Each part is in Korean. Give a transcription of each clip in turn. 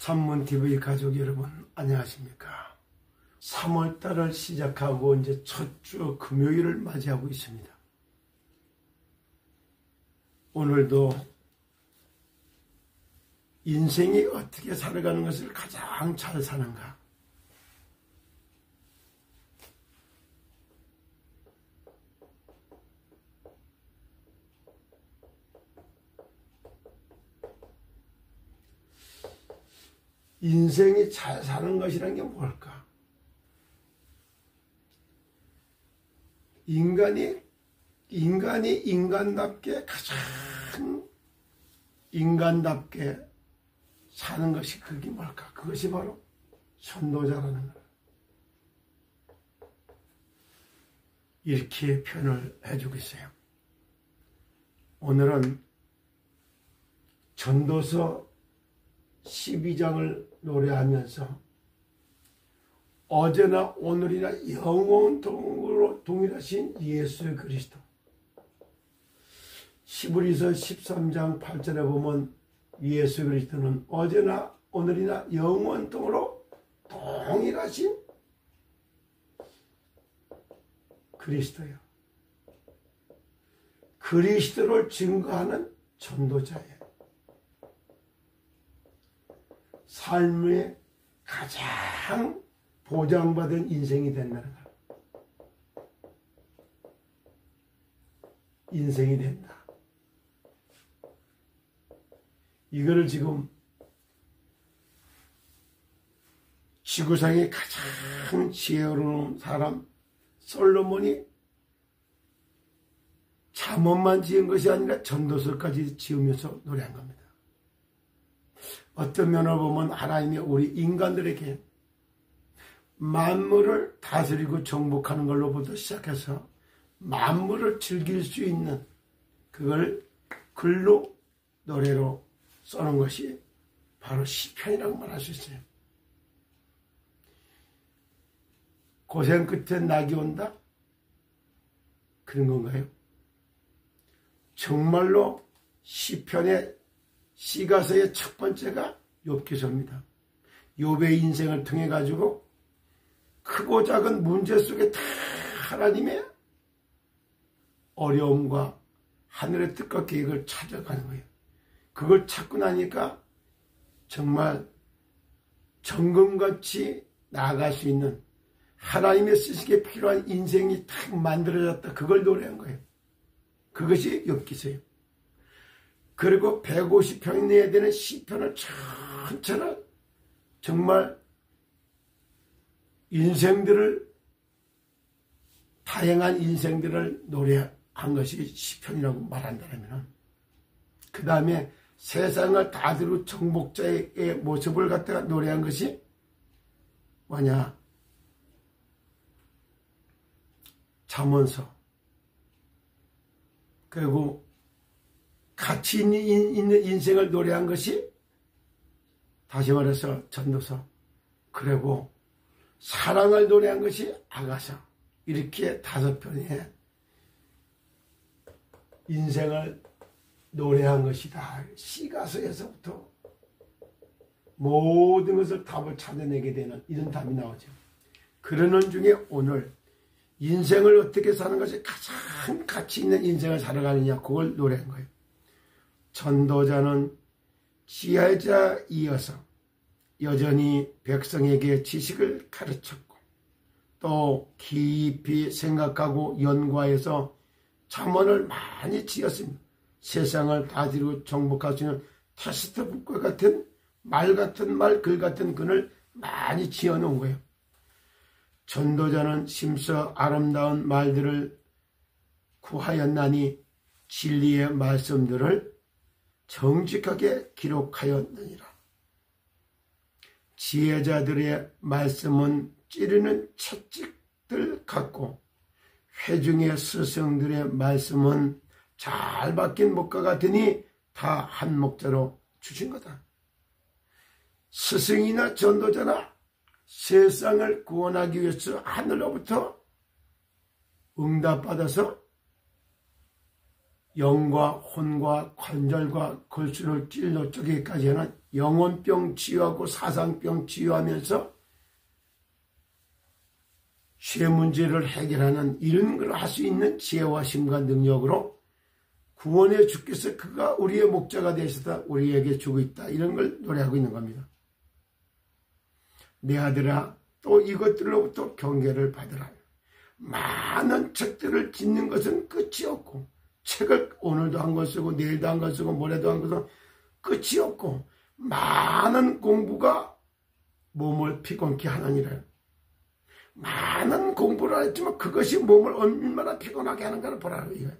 산문TV 가족 여러분 안녕하십니까. 3월달을 시작하고 이제 첫 주 금요일을 맞이하고 있습니다. 오늘도 인생이 어떻게 살아가는 것을 가장 잘 사는가, 인생이 잘 사는 것이란 게 뭘까? 인간이 인간답게 가장 인간답게 사는 것이 그게 뭘까? 그것이 바로 전도자라는 거예요. 이렇게 표현을 해주고 있어요. 오늘은 전도서 12장을 노래하면서 어제나 오늘이나 영원토록 동일하신 예수 그리스도, 히브리서 13장 8절에 보면 예수 그리스도는 어제나 오늘이나 영원토록 동일하신 그리스도예요. 그리스도를 증거하는 전도자예요. 삶의 가장 보장받은 인생이 된다는 거. 인생이 된다. 이거를 지금 지구상의 가장 지혜로운 사람 솔로몬이 잠언만 지은 것이 아니라 전도서까지 지으면서 노래한 겁니다. 어떤 면을 보면 하나님이 우리 인간들에게 만물을 다스리고 정복하는 걸로부터 시작해서 만물을 즐길 수 있는 그걸 글로 노래로 써놓은 것이 바로 시편이라고 말할 수 있어요. 고생 끝에 낙이 온다? 그런 건가요? 정말로 시편의 시가서의 첫 번째가 욥기서입니다. 욥의 인생을 통해 가지고 크고 작은 문제 속에 다 하나님의 어려움과 하늘의 뜻과 계획을 찾아가는 거예요. 그걸 찾고 나니까 정말 정금같이 나아갈 수 있는 하나님의 쓰시기에 필요한 인생이 딱 만들어졌다. 그걸 노래한 거예요. 그것이 욥기서예요. 그리고 150편이 내야 되는 시편을 전체를 정말 다양한 인생들을 노래한 것이 시편이라고 말한다면, 그 다음에 세상을 다스리고 정복자의 모습을 갖다가 노래한 것이 뭐냐? 잠언서. 그리고 가치 있는 인생을 노래한 것이 다시 말해서 전도서, 그리고 사랑을 노래한 것이 아가서. 이렇게 5편의 인생을 노래한 것이다. 시가서에서부터 모든 것을 답을 찾아내게 되는 이런 답이 나오죠. 그러는 중에 오늘 인생을 어떻게 사는 것이 가장 가치 있는 인생을 살아가느냐, 그걸 노래한 거예요. 전도자는 지혜자이어서 여전히 백성에게 지식을 가르쳤고, 또 깊이 생각하고 연구해서 잠언을 많이 지었습니다. 세상을 다스리고 정복할 수 있는 테스트북과 같은 말 같은 말, 글 같은 글을 많이 지어놓은 거예요. 전도자는 심서 아름다운 말들을 구하였나니 진리의 말씀들을 정직하게 기록하였느니라. 지혜자들의 말씀은 찌르는 채찍들 같고, 회중의 스승들의 말씀은 잘 박힌 목과 같으니 다 한 목자로 주신 거다. 스승이나 전도자나 세상을 구원하기 위해서 하늘로부터 응답받아서 영과 혼과 관절과 골수를 찔러 쪼개기까지 하는 영혼병 치유하고 사상병 치유하면서 죄 문제를 해결하는 이런 걸 할 수 있는 지혜와 힘과 능력으로 구원의 주께서 그가 우리의 목자가 되셔서 우리에게 주고 있다. 이런 걸 노래하고 있는 겁니다. 내 아들아, 또 이것들로부터 경계를 받으라. 많은 책들을 짓는 것은 끝이 없고, 책을 오늘도 한 권 쓰고 내일도 한 권 쓰고 모레도 한 권 쓰고 끝이 없고, 많은 공부가 몸을 피곤케 하느니라. 많은 공부를 했지만 그것이 몸을 얼마나 피곤하게 하는가를 보라고 이거예요.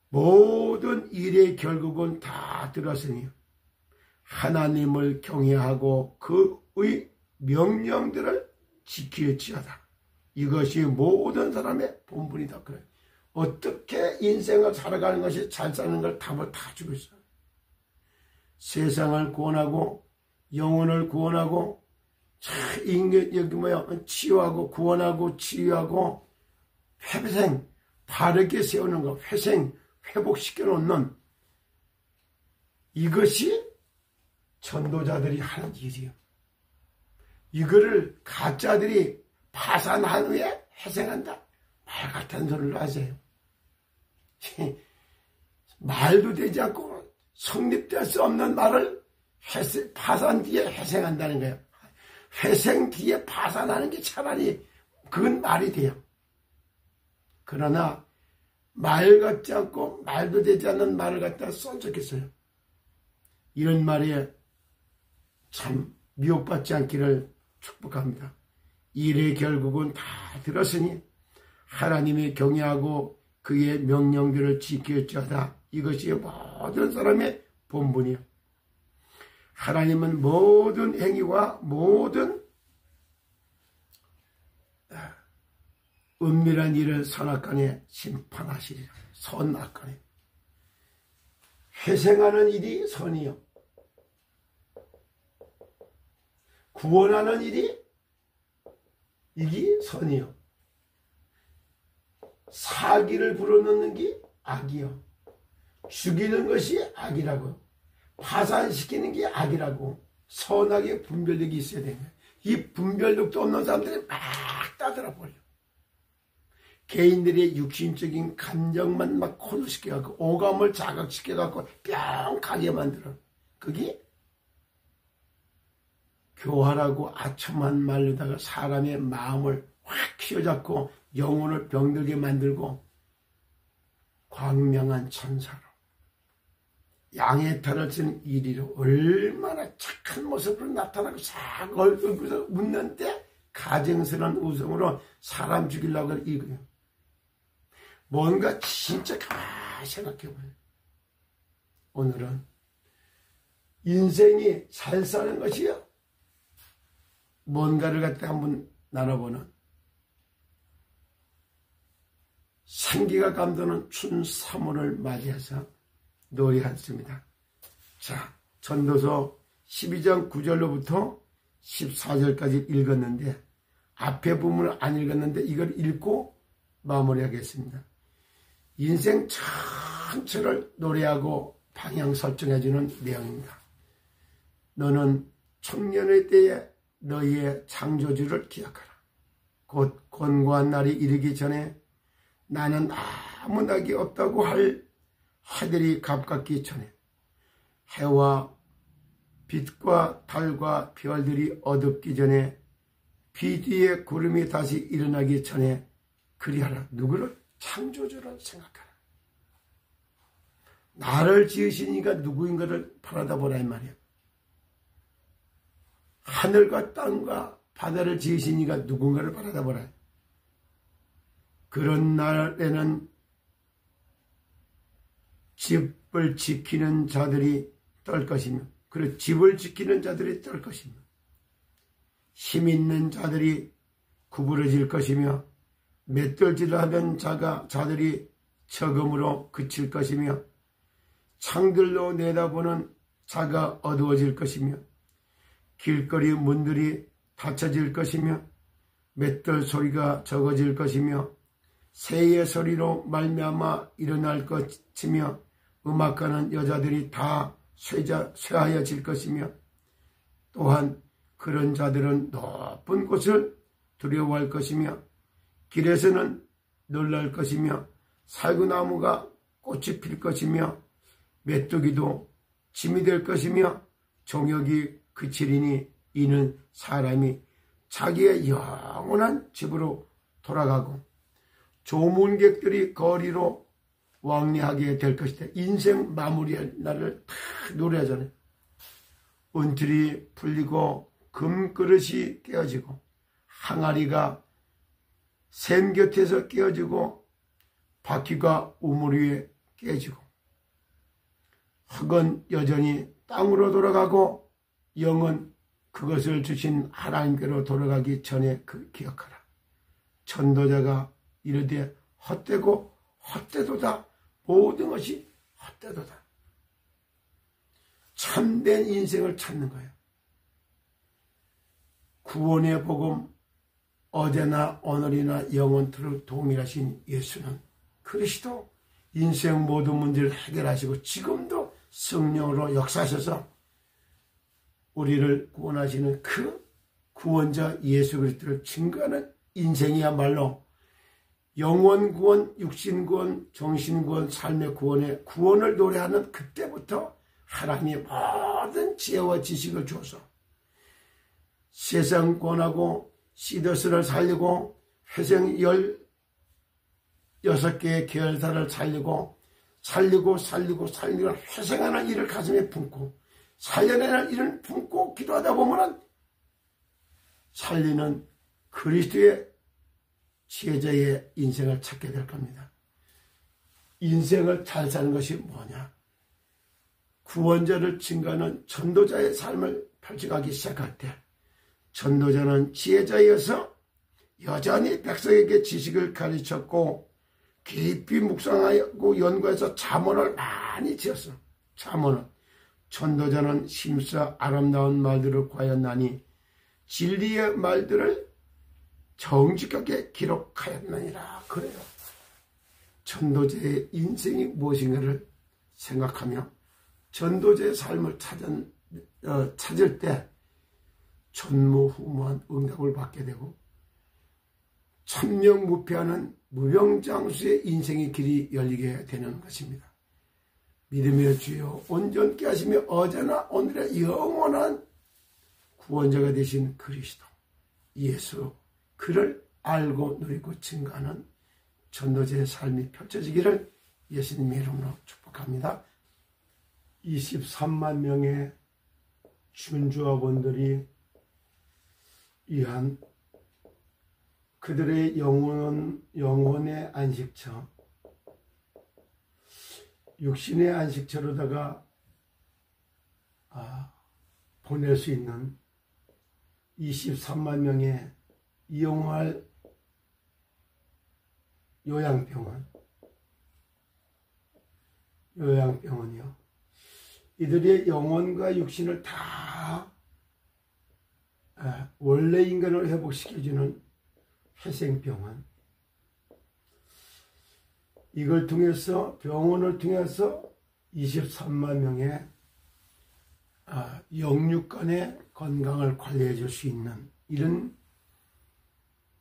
모든 일의 결국은 다 들었으니 하나님을 경외하고 그의 명령들을 지킬지어다. 이것이 모든 사람의 본분이다. 그래. 어떻게 인생을 살아가는 것이 잘 사는 걸 답을 다 주고 있어요. 세상을 구원하고 영혼을 구원하고 치유하고 구원하고 치유하고 회생 바르게 세우는 것, 회생 회복시켜 놓는 이것이 전도자들이 하는 일이에요. 이거를 가짜들이 파산한 후에 회생한다. 말 같은 소리를 하세요. 말도 되지 않고 성립될 수 없는 말을 파산 뒤에 회생한다는 거예요. 회생 뒤에 파산하는 게 차라리 그건 말이 돼요. 그러나 말 같지 않고 말도 되지 않는 말을 갖다 써줬겠어요. 이런 말에 참 미혹받지 않기를 축복합니다. 일의 결국은 다 들었으니 하나님의 경외하고 그의 명령들을 지킬지어다. 이것이 모든 사람의 본분이요. 하나님은 모든 행위와 모든 은밀한 일을 선악간에 심판하시리라. 선악간에. 회생하는 일이 선이요. 구원하는 일이 이게 선이요. 사기를 불어넣는 게 악이요. 죽이는 것이 악이라고요. 파산시키는 게 악이라고. 선악의 분별력이 있어야 되는 거예요. 이 분별력도 없는 사람들이 막 따돌아버려. 개인들의 육신적인 감정만 막 코드시켜갖고 오감을 자극시켜갖고 뿅 가게 만들어. 그게 교활하고 아첨한 말로다가 사람의 마음을 확 휘어잡고 영혼을 병들게 만들고 광명한 천사로 양의 털을 쓴 이리로 얼마나 착한 모습으로 나타나고 싹 얼굴에서 웃는데 가증스러운 웃음으로 사람 죽이려고 이거예요. 뭔가 진짜 가만히 생각해봐요. 오늘은 인생이 잘 사는 것이요. 뭔가를 갖다 한번 나눠보는 생기가 감도는 춘 3월을 맞이해서 노래했습니다. 자, 전도서 12장 9절로부터 14절까지 읽었는데 앞에 부분을 안 읽었는데 이걸 읽고 마무리하겠습니다. 인생 전체를 노래하고 방향 설정해주는 내용입니다. 너는 청년의 때에 너희의 창조주를 기억하라. 곧 권고한 날이 이르기 전에 나는 아무 낙이 없다고 할 해들이 가깝기 전에 해와 빛과 달과 별들이 어둡기 전에 비 뒤에 구름이 다시 일어나기 전에 그리하라. 누구를? 창조주를 생각하라. 나를 지으신 이가 누구인가를 바라다보라 이 말이야. 하늘과 땅과 바다를 지으신 이가 누군가를 바라다보라. 그런 날에는 집을 지키는 자들이 떨 것이며, 그리고 집을 지키는 자들이 떨 것이며, 힘 있는 자들이 구부러질 것이며, 맷돌질을 하던 자들이 적음으로 그칠 것이며, 창들로 내다보는 자가 어두워질 것이며, 길거리 문들이 닫혀질 것이며, 맷돌 소리가 적어질 것이며, 새의 소리로 말미암아 일어날 것이며 음악하는 여자들이 다 쇠하여질 것이며 또한 그런 자들은 높은 곳을 두려워할 것이며 길에서는 놀랄 것이며 살구나무가 꽃이 필 것이며 메뚜기도 짐이 될 것이며 정욕이 그치리니 이는 사람이 자기의 영원한 집으로 돌아가고 조문객들이 거리로 왕래하게 될 것이다. 인생 마무리할 날을 다 노래하잖아요. 은틀이 풀리고 금그릇이 깨어지고 항아리가 샘 곁에서 깨어지고 바퀴가 우물 위에 깨지고 흙은 여전히 땅으로 돌아가고 영은 그것을 주신 하나님께로 돌아가기 전에 기억하라. 전도자가 이르되 헛되고 헛되도다. 모든 것이 헛되도다. 참된 인생을 찾는 거예요. 구원의 복음, 어제나 오늘이나 영원토록 동일하신 예수는 그리스도 인생 모든 문제를 해결하시고 지금도 성령으로 역사하셔서 우리를 구원하시는 그 구원자 예수 그리스도를 증거하는 인생이야말로 영원 구원, 육신 구원, 정신 구원, 삶의 구원의 구원을 노래하는 그때부터 하나님이 모든 지혜와 지식을 주어서 세상 구원하고 시더스를 살리고 회생 16개의 계열사를 살리고 회생하는 일을 가슴에 품고 살려내는 일을 품고 기도하다 보면은 살리는 그리스도의 지혜자의 인생을 찾게 될 겁니다. 인생을 잘 사는 것이 뭐냐? 구원자를 증거하는 전도자의 삶을 펼쳐가기 시작할 때 전도자는 지혜자여서 여전히 백성에게 지식을 가르쳤고 깊이 묵상하고 연구해서 잠언을 많이 지었어. 잠언을. 전도자는 심사 아름다운 말들을 과연나니 진리의 말들을 정직하게 기록하였느니라. 그래요. 전도자의 인생이 무엇인가를 생각하며 전도자의 삶을 찾을 때 전무후무한 응답을 받게 되고 천명무패하는 무병장수의 인생의 길이 열리게 되는 것입니다. 믿음의 주여 온전케 하시며 어제나 오늘의 영원한 구원자가 되신 그리스도 예수 그를 알고 누리고 증거하는 전도자의 삶이 펼쳐지기를 예수님의 이름으로 축복합니다. 23만 명의 준주학원들이 위한 그들의 영혼의 안식처, 육신의 안식처로다가 보낼 수 있는 23만 명의 이용할 요양병원이요. 이들의 영혼과 육신을 다 원래 인간을 회복시켜주는 회생병원. 이걸 통해서 병원을 통해서 23만 명의 영육간의 건강을 관리해 줄 수 있는 이런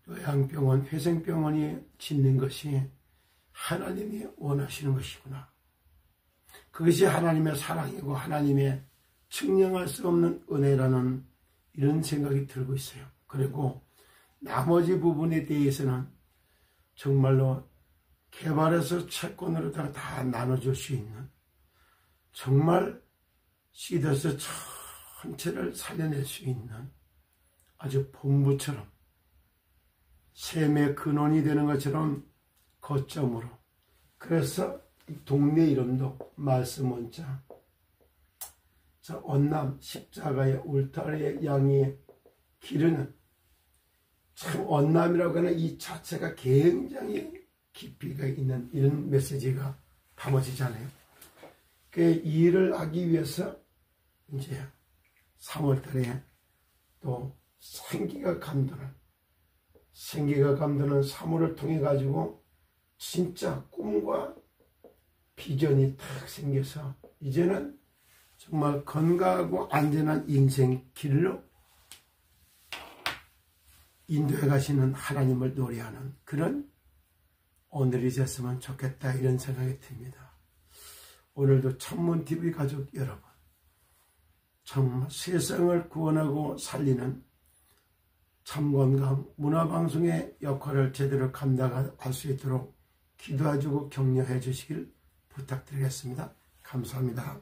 요양병원, 회생병원이 짓는 것이 하나님이 원하시는 것이구나. 그것이 하나님의 사랑이고 하나님의 측량할 수 없는 은혜라는 이런 생각이 들고 있어요. 그리고 나머지 부분에 대해서는 정말로 개발해서 채권으로 다 나눠줄 수 있는 정말 시더스 전체를 살려낼 수 있는 아주 본부처럼 샘의 근원이 되는 것처럼 거점으로 그래서 동네 이름도 말씀원자 언남 십자가의 울타리의 양이 기르는 참 언남이라고 하는 이 자체가 굉장히 깊이가 있는 이런 메시지가 담아지잖아요. 그 일을 하기 위해서 이제 3월달에 또 생기가 감도는 3월을 통해 가지고 진짜 꿈과 비전이 탁 생겨서 이제는 정말 건강하고 안전한 인생 길로 인도해 가시는 하나님을 노래하는 그런 오늘이 됐으면 좋겠다, 이런 생각이 듭니다. 오늘도 천문TV 가족 여러분, 정말 세상을 구원하고 살리는 참건강 문화방송의 역할을 제대로 감당할 수 있도록 기도해주고 격려해 주시길 부탁드리겠습니다. 감사합니다.